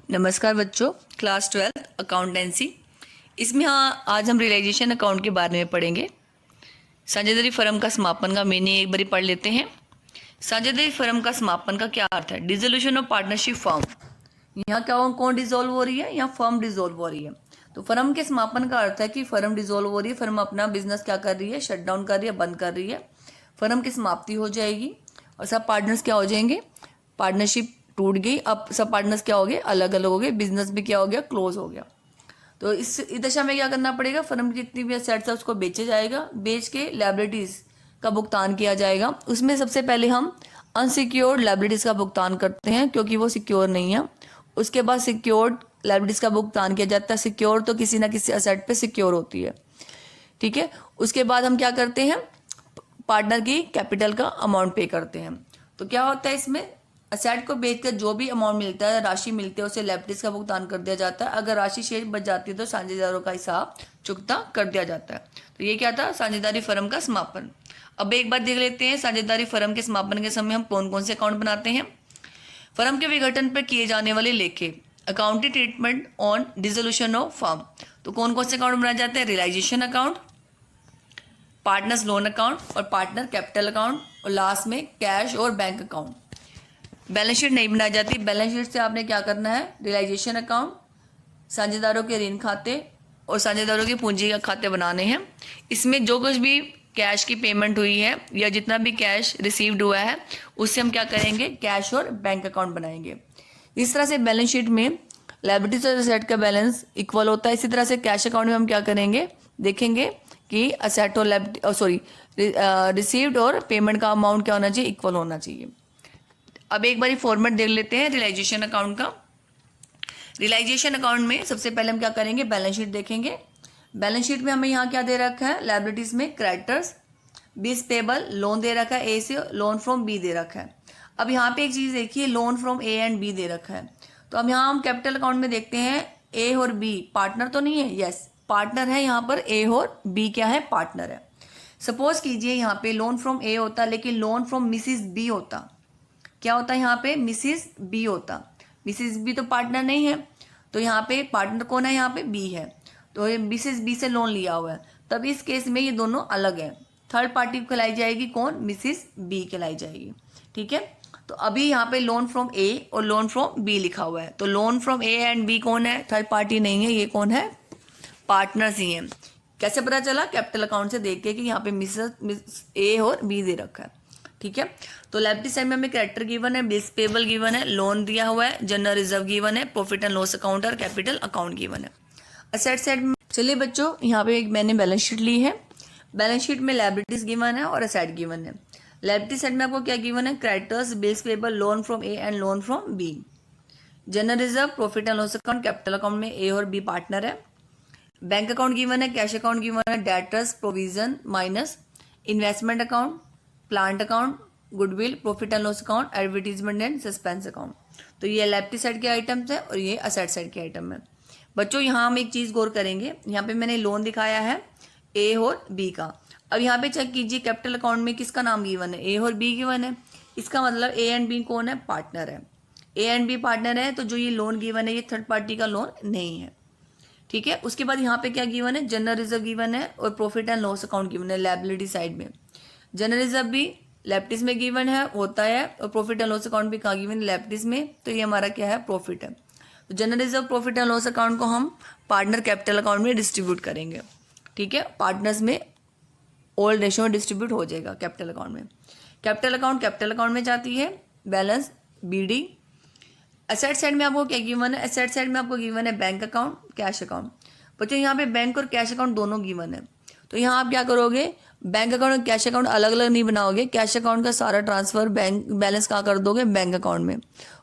नमस्कार बच्चों, class 12 accountancy. इसमें आज हम रियलाइजेशन अकाउंट के बारे में पढ़ेंगे। साझेदारी फर्म का समापन का मीनिंग एक बारी पढ़ लेते हैं। साझेदारी फर्म का समापन का क्या अर्थ है? Dissolution of partnership firm. यहाँ क्या कौन डिसॉल्व हो रही है? यहाँ फर्म डिसॉल्व हो रही है। तो फर्म के समापन का अर्थ है कि फर्म डिसॉल्व हो रही है, फर्म अपना बिजनेस क्या कर रही है? शट डाउन कर रही है, बंद कर रही है। फर्म की समाप्ति हो जाएगी और सब पार्टनर्स क्या हो जाएंगे? पार्टनरशिप टूट गई, अब सब पार्टनर्स क्या हो गए? अलग अलग हो गए, बिजनेस भी क्या हो गया? क्लोज हो गया। तो इस दशा में क्या करना पड़ेगा? फर्म की जितनी भी एसेट्स है उसको बेचा जाएगा, बेच के लायबिलिटीज का भुगतान किया जाएगा। उसमें सबसे पहले हम अनसिक्योर्ड लायबिलिटीज का भुगतान करते हैं क्योंकि वो सिक्योर नहीं है। उसके बाद सिक्योर्ड लायबिलिटीज का भुगतान किया जाता है। सिक्योर तो किसी ना किसी एसेट पे सिक्योर होती है, ठीक है। उसके बाद हम क्या करते हैं? पार्टनर की कैपिटल का अमाउंट पे करते हैं। तो क्या होता है इसमें? असेट को बेचकर जो भी अमाउंट मिलता है, राशि मिलती है, उसे लायबिलिटीज का भुगतान कर दिया जाता है। अगर राशि शेष बच जाती है तो साझेदारों का हिसाब चुकता कर दिया जाता है। तो ये क्या था? साझेदारी फर्म का समापन। अब एक बार देख लेते हैं साझेदारी फर्म के समापन के समय हम कौन कौन से अकाउंट बनाते हैं। फर्म के विघटन पर किए जाने वाले लेखे, accounting treatment on dissolution of firm. तो कौन कौन से अकाउंट बनाए जाते हैं? Realisation account, partners loan account और पार्टनर कैपिटल अकाउंट, और लास्ट में कैश और बैंक अकाउंट। बैलेंस शीट नहीं बनाई जाती। बैलेंस शीट से आपने क्या करना है? रियलाइजेशन अकाउंट, साझेदारों के ऋण खाते और साझेदारों के पूंजी का खाते बनाने हैं। इसमें जो कुछ भी कैश की पेमेंट हुई है या जितना भी कैश रिसीव्ड हुआ है उससे हम क्या करेंगे? कैश और बैंक अकाउंट बनाएंगे। इस तरह से बैलेंस शीट में लायबिलिटीज और एसेट का बैलेंस इक्वल होता है। इसी तरह से कैश अकाउंट में हम क्या करेंगे? देखेंगे कि असेट और रिसीव्ड और पेमेंट का अमाउंट क्या होना चाहिए? इक्वल होना चाहिए। अब एक बारी फॉर्मेट देख लेते हैं रियलाइजेशन अकाउंट का। रियलाइजेशन अकाउंट में सबसे पहले हम क्या करेंगे? बैलेंस शीट देखेंगे। बैलेंस शीट में हमें यहाँ क्या दे रखा है? लायबिलिटीज में क्रेडिटर्स, बिल्स पेबल, लोन दे रखा है ए से, लोन फ्रॉम बी दे रखा है। अब यहाँ पे एक चीज देखिए, loan from A and B दे रखा है। तो अब यहाँ हम कैपिटल अकाउंट में देखते हैं ए और बी पार्टनर तो नहीं है? यस, पार्टनर है। यहाँ पर ए और बी क्या है? पार्टनर है। सपोज कीजिए यहाँ पे लोन फ्रॉम ए होता लेकिन लोन फ्रॉम मिसिस बी होता। क्या होता है यहाँ पे? मिसिस बी होता। मिसिस बी तो पार्टनर नहीं है, तो यहाँ पे पार्टनर कौन है? यहाँ पे बी है। तो ये मिसिस बी से लोन लिया हुआ है, तब इस केस में ये दोनों अलग है। थर्ड पार्टी कहलाई जाएगी कौन? मिसिस बी कहलाई जाएगी, ठीक है। तो अभी यहाँ पे लोन फ्रॉम ए और लोन फ्रॉम बी लिखा हुआ है, तो loan from A and B कौन है? थर्ड पार्टी नहीं है, ये कौन है? पार्टनर्स ही हैं। कैसे पता चला? कैपिटल अकाउंट से देख के कि यहाँ पे मिसिस ए और बी दे रखा है, ठीक है। तो लायबिलिटी साइड में हमें क्रेडिटर गिवन है, बिल्स पेबल गिवन है, लोन दिया हुआ है, जनरल रिजर्व गिवन है, प्रॉफिट एंड लॉस अकाउंट और कैपिटल अकाउंट गिवन है। असेट साइड में चलिए बच्चों, यहाँ पे एक मैंने बैलेंस शीट ली है। बैलेंस शीट में लायबिलिटीज गिवन है और असेट गिवन है। लायबिलिटी साइड में आपको क्या गिवन है? Creditors, bills payable, loan from A and loan from B. General reserve, profit and loss account, capital account में ए और बी पार्टनर है। बैंक अकाउंट गिवन है, कैश अकाउंट गिवन है, debtors, provision minus investment account, plant account, goodwill, profit and loss account, advertisement and suspense account. तो ये liability side के items है और ये असेट साइड के आइटम है। बच्चों यहाँ हम एक चीज गौर करेंगे, यहाँ पे मैंने लोन दिखाया है ए और बी का। अब यहाँ पे चेक कीजिए कैपिटल अकाउंट में किसका नाम गिवन है? ए और बी गिवन है। इसका मतलब ए एंड बी कौन है? पार्टनर है। ए एंड बी पार्टनर है, तो जो ये लोन गिवन है ये थर्ड पार्टी का लोन नहीं है, ठीक है। उसके बाद यहाँ पे क्या गिवन है? जनरल रिजर्व गिवन है और profit and loss account given है लायबिलिटी साइड में। जनरल रिजर्व भी लायबिलिटीज में गिवन है, होता है, और प्रॉफिट एंड लॉस अकाउंट भी कहाँ गिवन है? लायबिलिटीज में। तो ये हमारा क्या है? प्रॉफिट है। तो general reserve, profit and loss account को हम पार्टनर कैपिटल अकाउंट में डिस्ट्रीब्यूट करेंगे, ठीक है। पार्टनर्स में ओल्ड रेशियो में डिस्ट्रीब्यूट हो जाएगा कैपिटल अकाउंट में। कैपिटल अकाउंट में जाती है, बैलेंस बीडी। एसेट साइड में आपको क्या गिवन है? एसेट साइड में आपको गिवन है बैंक अकाउंट, कैश अकाउंट। बच्चों यहाँ पे बैंक और कैश अकाउंट दोनों गिवन है, तो यहाँ आप क्या करोगे? बैंक अकाउंट और कैश अकाउंट अलग अलग नहीं बनाओगे। कैश अकाउंट का सारा ट्रांसफर बैंक बैलेंस कहाँ कर दोगे? बैंक अकाउंट में।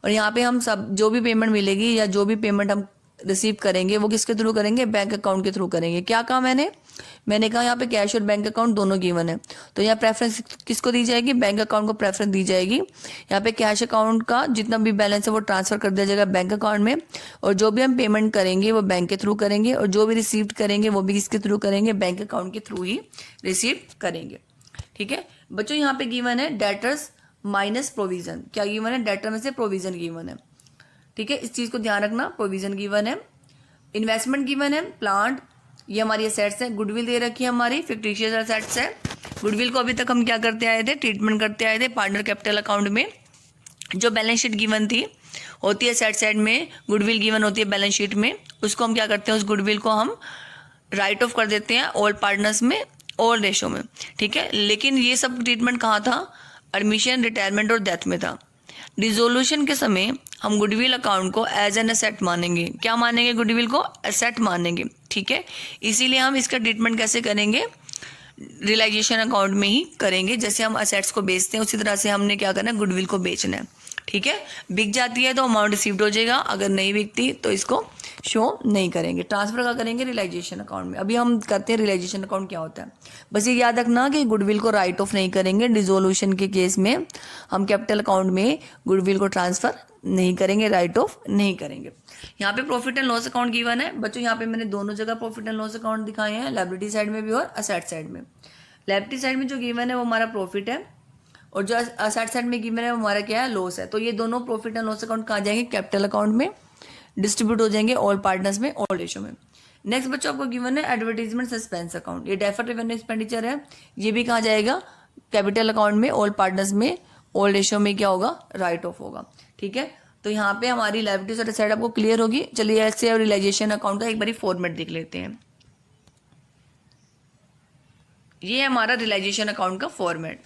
और यहाँ पे हम सब जो भी पेमेंट मिलेगी या जो भी पेमेंट हम रिसीव करेंगे वो किसके थ्रू करेंगे? बैंक अकाउंट के थ्रू करेंगे। क्या कहा मैंने कहा यहाँ पे कैश और बैंक अकाउंट दोनों गिवन है, तो यहाँ प्रेफरेंस किसको दी जाएगी? बैंक अकाउंट को प्रेफरेंस दी जाएगी। यहाँ पे कैश अकाउंट का जितना भी बैलेंस है वो ट्रांसफर कर दिया जाएगा बैंक अकाउंट में, और जो भी हम पेमेंट करेंगे वो बैंक के थ्रू करेंगे, और जो भी रिसीव करेंगे वो भी किसके थ्रू करेंगे? बैंक अकाउंट के थ्रू ही रिसीव करेंगे, ठीक है। बच्चों यहाँ पे गिवन है डेटर्स माइनस प्रोविजन। क्या गिवन है? डेटर में से प्रोविजन गिवन है। ठीक है, इस चीज़ को ध्यान रखना। प्रोविजन गिवन है, इन्वेस्टमेंट गिवन है, प्लांट, ये हमारी एसेट्स है, गुडविल दे रखी है हमारी, फिक्टिशियस एसेट्स है। गुडविल को अभी तक हम क्या करते आए थे, ट्रीटमेंट करते आए थे पार्टनर कैपिटल अकाउंट में। जो बैलेंस शीट गिवन थी होती है सेट साइड में, गुडविल गिवन होती है बैलेंस शीट में, उसको हम क्या करते हैं, उस गुडविल को हम राइट ऑफ कर देते हैं ऑल पार्टनर्स में, ऑल रेशो में। ठीक है, लेकिन ये सब ट्रीटमेंट कहाँ था, एडमिशन, रिटायरमेंट और डेथ में था। डिसोल्यूशन के समय हम गुडविल अकाउंट को एज एन एसेट मानेंगे। क्या मानेंगे, गुडविल को एसेट मानेंगे। ठीक है, इसीलिए हम इसका ट्रीटमेंट कैसे करेंगे, रियलाइजेशन अकाउंट में ही करेंगे। जैसे हम असेट्स को बेचते हैं उसी तरह से हमने क्या करना है, गुडविल को बेचना है। ठीक है, बिक जाती है तो अमाउंट रिसीव्ड हो जाएगा, अगर नहीं बिकती तो इसको शो नहीं करेंगे। ट्रांसफर का करेंगे रियलाइजेशन अकाउंट में। अभी हम करते हैं रियलाइजेशन अकाउंट क्या होता है। बस ये याद रखना कि गुडविल को राइट ऑफ नहीं करेंगे। डिसोल्यूशन के केस में हम कैपिटल अकाउंट में गुडविल को ट्रांसफर नहीं करेंगे, राइट ऑफ नहीं करेंगे। यहाँ पे profit and loss account given है बच्चों। यहाँ पे मैंने दोनों जगह प्रॉफिट एंड लॉस अकाउंट दिखाए हैं, लायबिलिटी साइड में भी और असेट साइड में। लायबिलिटी साइड में जो गिवन है वो हमारा प्रॉफिट है, और जो असेट साइड में गिवन है वो हमारा क्या है, लॉस है। तो ये दोनों प्रॉफिट एंड लॉस अकाउंट कहाँ जाएंगे, कैपिटल अकाउंट में डिस्ट्रीब्यूट हो जाएंगे ऑल पार्टनर्स में, ऑल रेशो में। नेक्स्ट बच्चों आपको गिवन है एडवर्टीजमेंट सस्पेंस अकाउंट। ये डेफर्ड रेवेन्यू एक्सपेंडिचर है, ये भी कहाँ जाएगा, कैपिटल अकाउंट में, ऑल पार्टनर्स में, ऑल रेशो में क्या होगा, राइट ऑफ होगा। ठीक है, तो यहाँ पे हमारी लायबिलिटीज और एसेट आपको क्लियर होगी। चलिए ऐसे और रियलाइजेशन अकाउंट का एक बारी फॉर्मेट देख लेते हैं। ये है हमारा रियलाइजेशन अकाउंट का फॉर्मेट।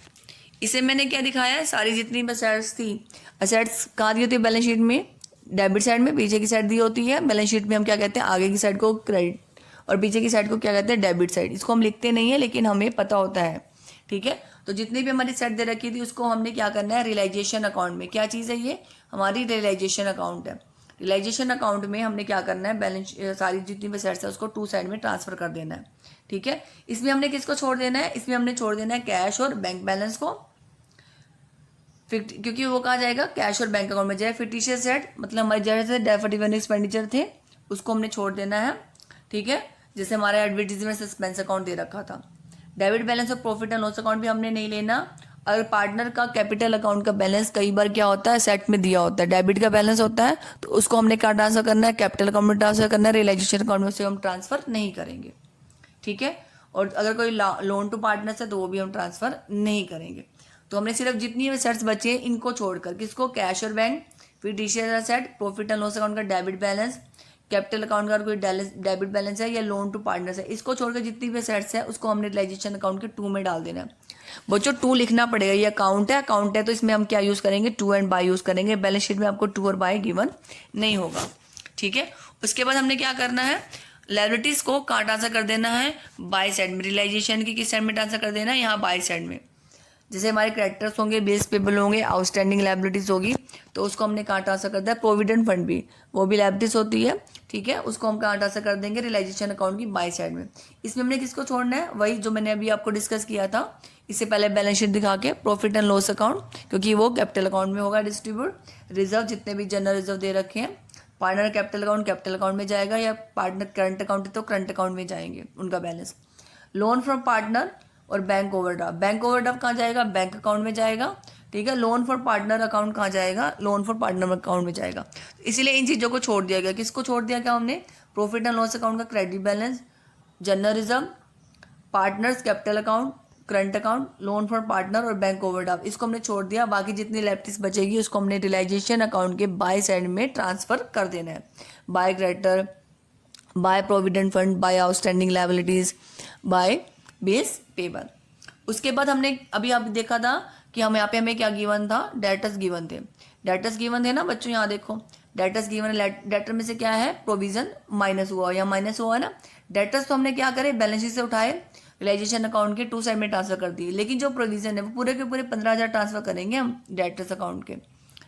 इसे मैंने क्या दिखाया है, सारी जितनी भी असेट्स थी, असेट्स कहाँ दी होती है, बैलेंस शीट में डेबिट साइड में, पीछे की साइड दी होती है। बैलेंस शीट में हम क्या कहते हैं, आगे की साइड को क्रेडिट और पीछे की साइड को क्या कहते हैं, डेबिट साइड। इसको हम लिखते नहीं है लेकिन हमें पता होता है। ठीक है, तो जितनी भी हमारी सेट दे रखी थी उसको हमने क्या करना है, रियलाइजेशन अकाउंट में। क्या चीज़ है ये, हमारी रियलाइजेशन अकाउंट है। रियलाइजेशन अकाउंट में हमने क्या करना है, बैलेंस सारी जितनी भी सेट्स है उसको टू साइड में ट्रांसफर कर देना है। ठीक है, इसमें हमने किसको छोड़ देना है, इसमें हमने छोड़ देना है कैश और बैंक बैलेंस को, क्योंकि वो कहाँ जाएगा, कैश और बैंक अकाउंट में जाए। फिक्टिशियस सेट मतलब हमारे जैसे डेफर्ड रेवेन्यू एक्सपेंडिचर थे उसको हमने छोड़ देना है। ठीक है, जैसे हमारा एडवर्टीजमेंट सस्पेंस अकाउंट दे रखा था। डेबिट बैलेंस और प्रॉफिट एंड लॉस अकाउंट भी हमने नहीं लेना। अगर पार्टनर का कैपिटल अकाउंट का बैलेंस कई बार क्या होता है, सेट में दिया होता है, डेबिट का बैलेंस होता है, तो उसको हमने क्या ट्रांसफर करना है, कैपिटल अकाउंट में ट्रांसफर करना है। रियलाइजेशन अकाउंट में से हम ट्रांसफर नहीं करेंगे। ठीक है, और अगर कोई लोन टू पार्टनर्स है तो वो भी हम ट्रांसफर नहीं करेंगे। तो हमने सिर्फ जितनी एसेट्स बचे हैं इनको छोड़कर, किसको, कैश और bank, fictitious asset, profit and loss account का डेबिट बैलेंस, कैपिटल अकाउंट का कोई डेबिट बैलेंस है या लोन टू पार्टनर्स है, इसको छोड़कर जितनी भी एसेट्स है उसको हमने रियलाइजेशन अकाउंट के टू में डाल देना है। बच्चों टू लिखना पड़ेगा, ये अकाउंट है तो इसमें हम क्या यूज़ करेंगे, टू एंड बाय यूज़ करेंगे। बैलेंस शीट में आपको टू और बाय गिवन नहीं होगा। ठीक है, उसके बाद हमने क्या करना है, लायबिलिटीज को कहाँ ट्रांसफर कर देना है, बाय साइड में। रियलाइजेशन की किस साइड में ट्रांसफर कर देना है, यहाँ बाय साइड में। जैसे हमारे क्रेडिटर्स होंगे, बेस पेबल होंगे, आउटस्टैंडिंग लायबिलिटीज होगी, तो उसको हमने कहाँ ट्रांसफर कर दिया, प्रोविडेंट फंड भी, वो भी लायबिलिटीज होती है। ठीक है, उसको हम कहाँ ट्रांसफर कर देंगे, रियलाइजेशन अकाउंट की बाय साइड में। इसमें हमने किसको छोड़ना है, वही जो मैंने अभी आपको डिस्कस किया था इससे पहले, बैलेंस शीट दिखा के, प्रॉफिट एंड लॉस अकाउंट, क्योंकि वो कैपिटल अकाउंट में होगा डिस्ट्रीब्यूट। रिजर्व जितने भी जनरल रिजर्व दे रखे हैं, पार्टनर कैपिटल अकाउंट में जाएगा, या पार्टनर करंट अकाउंट है तो करंट अकाउंट में जाएंगे उनका बैलेंस। लोन फ्रॉम पार्टनर और बैंक ओवरड्राफ्ट, बैंक ओवरड्राफ्ट कहाँ जाएगा, बैंक अकाउंट में जाएगा। ठीक है, लोन फॉर पार्टनर अकाउंट कहाँ जाएगा, लोन फॉर पार्टनर अकाउंट में जाएगा। इसीलिए इन चीज़ों को छोड़ दिया गया। किसको छोड़ दिया क्या हमने, प्रॉफिट एंड लॉस अकाउंट का credit balance, general reserve, partners capital account, current account, loan for partner और बैंक ओवरड्राफ्ट, इसको हमने छोड़ दिया। बाकी जितनी लायबिलिटीज बचेगी उसको हमने रियलाइजेशन अकाउंट के बाय साइड में ट्रांसफर कर देना है। By creditor, by provident fund, by outstanding liabilities, by bills payable. उसके बाद हमने अभी आप देखा था कि हम यहाँ पे हमें क्या गिवन था, डेटर्स गिवन थे। डेटर्स गिवन थे ना बच्चों, यहाँ देखो डेटर्स गिवन है। डेटर में से क्या है, प्रोविजन माइनस हुआ, या माइनस हुआ है ना। डेटर्स तो हमने क्या करे, बैलेंस शीट से उठाए, रियलाइजेशन अकाउंट के टू साइड में ट्रांसफर कर दिए। लेकिन जो प्रोविजन है वो पूरे के पूरे 15,000 ट्रांसफर करेंगे हम डेटर्स अकाउंट के।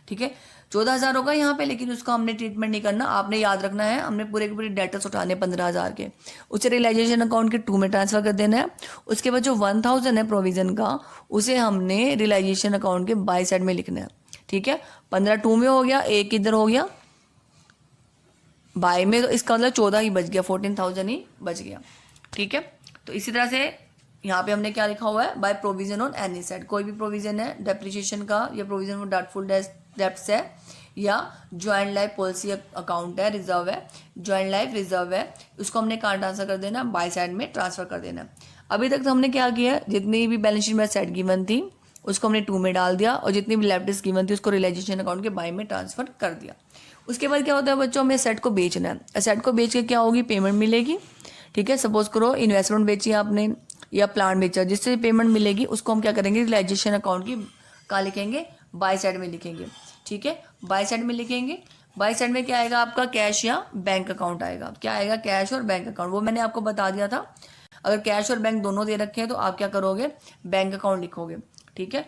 ठीक है, 14,000 होगा यहाँ पे, लेकिन उसका हमने ट्रीटमेंट नहीं करना। आपने याद रखना है, हमने पूरे के पूरे डेटर्स उठाने 15,000 के, उसे रियलाइजेशन अकाउंट के टू में ट्रांसफर कर देना है। उसके बाद जो 1,000 है प्रोविजन का, उसे हमने रियलाइजेशन अकाउंट के बाय साइड में लिखना है। ठीक है, 15 टू में हो गया, एक इधर हो गया बाय में, तो इसका मतलब 14 ही बच गया, 14,000 ही बच गया। ठीक है, तो इसी तरह से यहाँ पे हमने क्या लिखा हुआ है, by provision on any side. कोई भी प्रोविजन है डेप्रिसिएशन का या प्रोविजन फॉर डाउटफुल डेप्ट्स है, या ज्वाइंट लाइफ पॉलिसी अकाउंट है, रिजर्व है, ज्वाइंट लाइफ रिजर्व है, उसको हमने कहाँ ट्रांसफर कर देना, बाय साइड में ट्रांसफर कर देना। अभी तक तो हमने क्या किया, जितनी भी बैलेंस शीट में एसेट गिवन थी उसको हमने टू में डाल दिया और जितनी भी लायबिलिटीज गिवन थी उसको रियलाइजेशन अकाउंट के बाय में ट्रांसफर कर दिया। उसके बाद क्या होता है बच्चों, हमें एसेट को बेचना है। एसेट को बेच के क्या होगी, पेमेंट मिलेगी। ठीक है, सपोज करो इन्वेस्टमेंट बेची आपने या प्लांट बेचा, जिससे पेमेंट मिलेगी उसको हम क्या करेंगे, रियलाइजेशन अकाउंट की कहाँ लिखेंगे, बाय साइड में लिखेंगे। ठीक है, बाय साइड में लिखेंगे। बाय साइड में क्या आएगा आपका, कैश या बैंक अकाउंट आएगा। क्या आएगा, कैश और बैंक अकाउंट। वो मैंने आपको बता दिया था, अगर कैश और बैंक दोनों दे रखे हैं तो आप क्या करोगे, बैंक अकाउंट लिखोगे। ठीक है,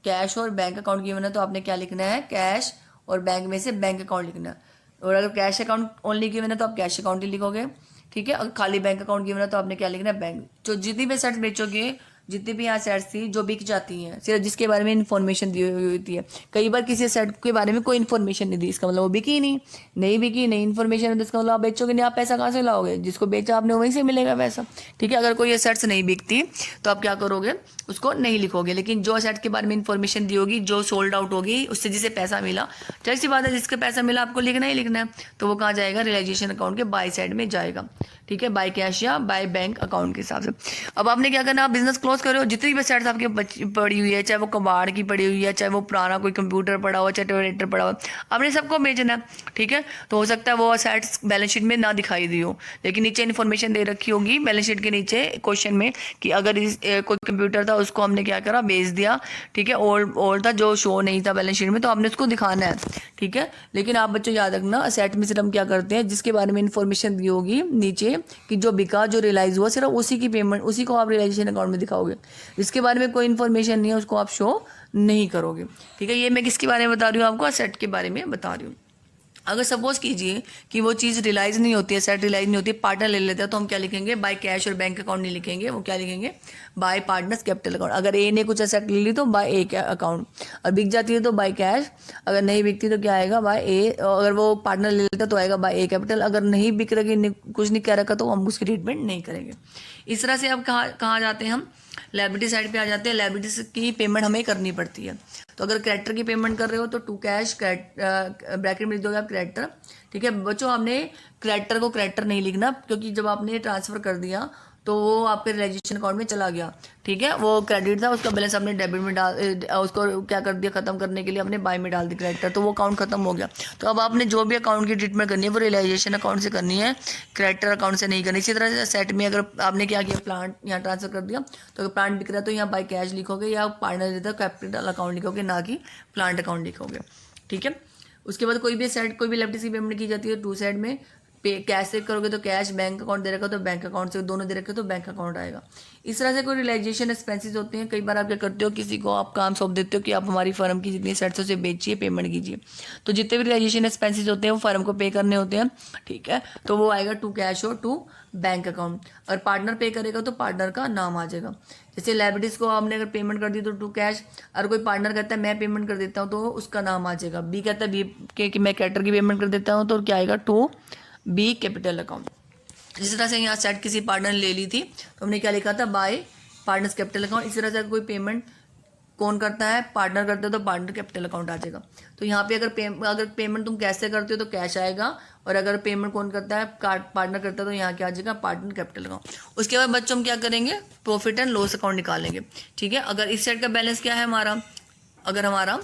कैश और बैंक अकाउंट गिवन है तो आपने क्या लिखना है, कैश और बैंक में से बैंक अकाउंट लिखना है। और अगर कैश अकाउंट ओनली गिवन है तो आप कैश अकाउंट ही लिखोगे। ठीक है, अगर खाली बैंक अकाउंट गिवन है तो आपने क्या लिखना है, बैंक। तो जितनी भी सेट्स बेचोगे, जितनी भी यहाँ सेट्स थी जो बिक जाती हैं, सिर्फ जिसके बारे में इन्फॉर्मेशन दी हुई होती है। कई बार किसी सेट के बारे में कोई इन्फॉर्मेशन नहीं दी, इसका मतलब वो बिकी नहीं, नहीं बिकी, नहीं इन्फॉर्मेशन है तो इसका मतलब आप बेचोगे नहीं, आप पैसा कहाँ से लाओगे, जिसको बेचा आपने वहीं से मिलेगा पैसा। ठीक है, अगर कोई ये सेट्स नहीं बिकती तो आप क्या करोगे, उसको नहीं लिखोगे। लेकिन जो सेट के बारे में इन्फॉर्मेशन दी होगी, जो सोल्ड आउट होगी, उससे जिसे पैसा मिला, जाहिर सी बात है जिसका पैसा मिला आपको लिखना ही लिखना है, तो वो कहाँ जाएगा, रियलाइजेशन अकाउंट के बाय साइड में जाएगा। ठीक है, बाय कैश या बाय बैंक अकाउंट के हिसाब से। अब आपने क्या करना, आप बिजनेस क्लोज करो, जितनी भी सेट्स आपकी पड़ी हुई है, चाहे वो कबाड़ की पड़ी हुई है, चाहे वो पुराना कोई कंप्यूटर पड़ा हुआ, चाहे ट्रैक्टर पड़ा हुआ, आपने सबको बेचना है। ठीक है, तो हो सकता है वो सेट्स बैलेंस शीट में ना दिखाई दी हो, लेकिन नीचे इन्फॉर्मेशन दे रखी होगी बैलेंस शीट के नीचे क्वेश्चन में कि अगर कोई कंप्यूटर था उसको हमने क्या करा, बेच दिया। ठीक है, ओल्ड था जो शो नहीं था बैलेंस शीट में, तो आपने उसको दिखाना है। ठीक है, लेकिन आप बच्चों याद रखना, सेट में सिर्फ हम क्या करते हैं, जिसके बारे में इन्फॉर्मेशन दी होगी नीचे कि जो बिका, जो रियलाइज हुआ, सिर्फ उसी की पेमेंट, उसी को आप रियलाइजेशन अकाउंट में दिखाओगे। जिसके बारे में कोई इन्फॉर्मेशन नहीं है उसको आप शो नहीं करोगे। ठीक है, ये मैं किसके बारे में बता रही हूँ आपको, सेट के बारे में बता रही हूँ। अगर सपोज कीजिए कि वो चीज़ रियलाइज नहीं होती है, सेट रियलाइज नहीं होती, पार्टनर ले लेता है, तो हम क्या लिखेंगे, बाय कैश और बैंक अकाउंट नहीं लिखेंगे, वो क्या लिखेंगे, बाय पार्टनर्स कैपिटल अकाउंट। अगर ए ने कुछ एसेट ले ली तो बाय ए अकाउंट, और बिक जाती है तो बाय कैश, अगर नहीं बिकती तो क्या आएगा, बाय ए। अगर वो पार्टनर ले लेता तो आएगा बाय ए कैपिटल। अगर नहीं बिक रही, कुछ नहीं कह रखा, तो हम उसकी ट्रीटमेंट नहीं करेंगे। इस तरह से अब कहाँ जाते हैं हम, लायबिलिटी साइड पे आ जाते हैं। लायबिलिटीज की पेमेंट हमें करनी पड़ती है। तो अगर क्रेडिटर की पेमेंट कर रहे हो तो टू कैश, ब्रैकेट में लिख दोगे आप क्रेडिटर। ठीक है बच्चों, हमने क्रेडिटर को क्रेडिटर नहीं लिखना, क्योंकि जब आपने ट्रांसफर कर दिया तो वो आपके रियलाइजेशन अकाउंट में चला गया। ठीक है, वो क्रेडिट था, उसका बैलेंस आपने डेबिट में डाल, उसको क्या कर दिया, खत्म करने के लिए आपने बाय में डाल दी क्रेडिटर, तो वो अकाउंट खत्म हो गया। तो अब आपने जो भी अकाउंट की ट्रीटमेंट करनी है वो रियलाइजेशन अकाउंट से करनी है, क्रेडिटर अकाउंट से नहीं करनी। इसी तरह से सेट में अगर आपने क्या किया, प्लांट यहाँ ट्रांसफर कर दिया, तो अगर प्लांट बिक रहा है तो यहाँ बाय कैश लिखोगे, या पार्टनर देता है कैपिटल अकाउंट लिखोगे, ना कि प्लांट अकाउंट लिखोगे। ठीक है, उसके बाद कोई भी सेट, कोई भी लायबिलिटी की पेमेंट की जाती है टू साइड में, पे कैश से करोगे तो कैश, बैंक अकाउंट दे रखा तो बैंक अकाउंट से, दोनों दे रखे तो बैंक अकाउंट आएगा। इस तरह से कोई रियलाइजेशन एक्सपेंसेस होते हैं। कई बार आप क्या करते हो, किसी को आप काम सौंप देते हो कि आप हमारी फर्म की जितनी सेट्स से बेचिए, पेमेंट कीजिए, तो जितने भी रियलाइजेशन एक्सपेंसेस होते हैं वो फर्म को पे करने होते हैं। ठीक है, तो वो आएगा टू कैश और टू बैंक अकाउंट। और पार्टनर पे करेगा तो पार्टनर का नाम आ जाएगा। जैसे लायबिलिटीज को आपने अगर पेमेंट कर दी तो टू कैश, और कोई पार्टनर कहता है मैं पेमेंट कर देता हूँ तो उसका नाम आ जाएगा। बी कहता है बी के कि मैं क्रेडिटर की पेमेंट कर देता हूँ, तो क्या आएगा, टू बी कैपिटल अकाउंट। जिस तरह से यहाँ सेट किसी पार्टनर ने ले ली थी तो हमने क्या लिखा था, बाय पार्टनर्स कैपिटल अकाउंट। इस तरह से कोई पेमेंट कौन करता है, पार्टनर करता है, तो पार्टनर कैपिटल अकाउंट आ जाएगा। तो यहाँ पे अगर पेमेंट तुम कैश से करते हो तो कैश आएगा, और अगर पेमेंट कौन करता है, पार्टनर करता है, तो यहाँ क्या आ जाएगा, पार्टनर कैपिटल अकाउंट। उसके बाद बच्चों हम क्या करेंगे, प्रॉफिट एंड लॉस अकाउंट निकालेंगे। ठीक है, अगर इस साइड का बैलेंस क्या है हमारा, अगर हमारा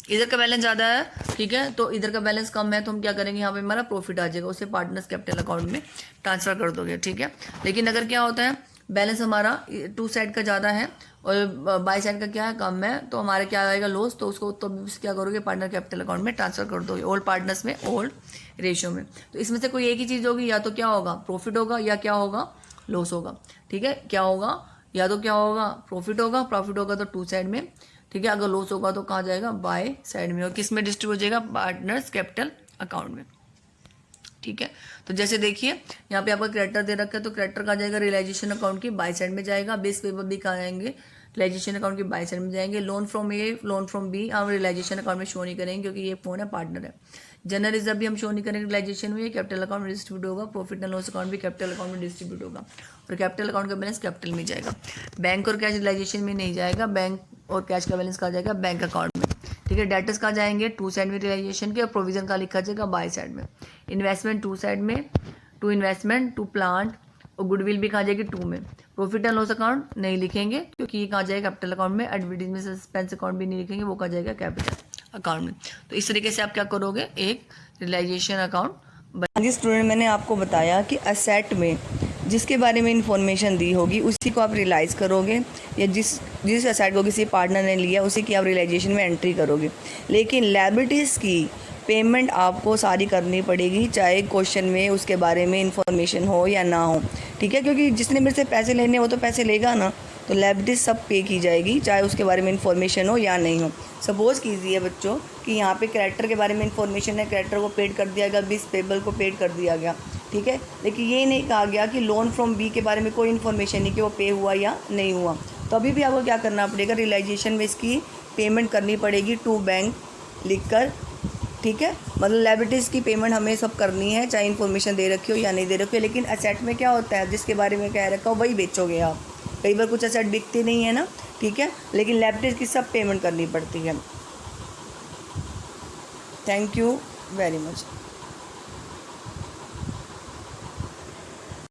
इधर का बैलेंस ज़्यादा है, ठीक है, तो इधर का बैलेंस कम है, तो हम क्या करेंगे, यहाँ पे हमारा प्रॉफिट आ जाएगा, उसे पार्टनर्स कैपिटल अकाउंट में ट्रांसफर कर दोगे। ठीक है, लेकिन अगर क्या होता है, बैलेंस हमारा टू साइड का ज़्यादा है और बाई साइड का क्या है, कम है, तो हमारे क्या आएगा, लॉस, तो उसको तो क्या करोगे, पार्टनर कैपिटल अकाउंट में ट्रांसफर कर दोगे, ओल्ड पार्टनर्स में, ओल्ड रेशियो में। तो इसमें से कोई एक ही चीज़ होगी, या तो क्या होगा, प्रॉफिट होगा, या क्या होगा, लॉस होगा। ठीक है, क्या होगा, या तो क्या होगा, प्रॉफिट होगा, प्रॉफिट होगा तो टू साइड में। ठीक है, अगर लॉस होगा तो कहाँ जाएगा, बाय साइड में, और किस में डिस्ट्रीब्यूट हो जाएगा, पार्टनर्स कैपिटल अकाउंट में। ठीक है, तो जैसे देखिए यहाँ पे आपका क्रेडिटर दे रखा है, तो क्रेडिटर कहाँ जाएगा, रियलाइजेशन अकाउंट की बाय साइड में जाएगा। बेस पेपर भी कहाँ आएंगे, रियलाइजेशन अकाउंट की बाय साइड में जाएंगे। Loan from A, loan from B हम रियलाइजेशन अकाउंट में शो नहीं करेंगे, क्योंकि ये कौन है, पार्टनर है। जनरल रिजर्व भी हम शो नहीं करेंगे रियलाइजेशन में, कैपिटल अकाउंट में डिस्ट्रीब्यूट होगा। प्रॉफिट एंड लॉस अकाउंट भी कैपिटल अकाउंट में डिस्ट्रीब्यूट होगा, और कैपिटल अकाउंट का बैलेंस कैपिटल में जाएगा। बैंक और कैश रियलाइजेशन में नहीं जाएगा, बैंक और कैश का बैलेंस कहाँ जाएगा, बैंक अकाउंट में। ठीक है। डेटर्स कहाँ जाएंगे, टू साइड में रियलाइजेशन के, और प्रोविजन का लिखा जाएगा बाय साइड में। इन्वेस्टमेंट टू साइड में, टू इन्वेस्टमेंट, टू प्लांट, और गुडविल भी कहाँ जाएगी, टू में। प्रॉफिट एंड लॉस अकाउंट नहीं लिखेंगे क्योंकि ये कहाँ जाएगा, कैपिटल अकाउंट में। एडवर्टीजमेंट सस्पेंस अकाउंट भी नहीं लिखेंगे, वो कहाँ जाएगा, कैपिटल अकाउंट में। तो इस तरीके से आप क्या करोगे, एक रियलाइजेशन अकाउंट। जी स्टूडेंट, मैंने आपको बताया कि असेट में जिसके बारे में इंफॉर्मेशन दी होगी उसी को आप रियलाइज़ करोगे, या जिस असेट को किसी पार्टनर ने लिया उसी की आप रियलाइजेशन में एंट्री करोगे। लेकिन लायबिलिटीज़ की पेमेंट आपको सारी करनी पड़ेगी, चाहे क्वेश्चन में उसके बारे में इंफॉर्मेशन हो या ना हो, ठीक है। क्योंकि जिसने मेरे से पैसे लेने वो तो पैसे लेगा ना, तो लायबिलिटीज़ सब पे की जाएगी, चाहे उसके बारे में इंफॉर्मेशन हो या नहीं हो। सपोज़ कीजिए बच्चों कि यहाँ पे कैरेक्टर के बारे में इंफॉर्मेशन है, कैरेक्टर को पेड कर दिया गया, बिस पेबल को पेड कर दिया गया, ठीक है। लेकिन ये नहीं कहा गया कि लोन फ्रॉम बी के बारे में कोई इन्फॉर्मेशन नहीं कि वो पे हुआ या नहीं हुआ, तो अभी भी आपको क्या करना पड़ेगा, रियलाइजेशन में इसकी पेमेंट करनी पड़ेगी टू बैंक लिख कर, ठीक है। मतलब लायबिलिटीज़ की पेमेंट हमें सब करनी है, चाहे इन्फॉर्मेशन दे रखी हो या नहीं दे रखी हो। लेकिन एसेट में क्या होता है, जिसके बारे में कह रखा हो वही बेचोगे आप। कई बार कुछ एसेट बिकते नहीं है ना, ठीक है, लेकिन लायबिलिटीज़ की सब पेमेंट करनी पड़ती है। Thank you very much.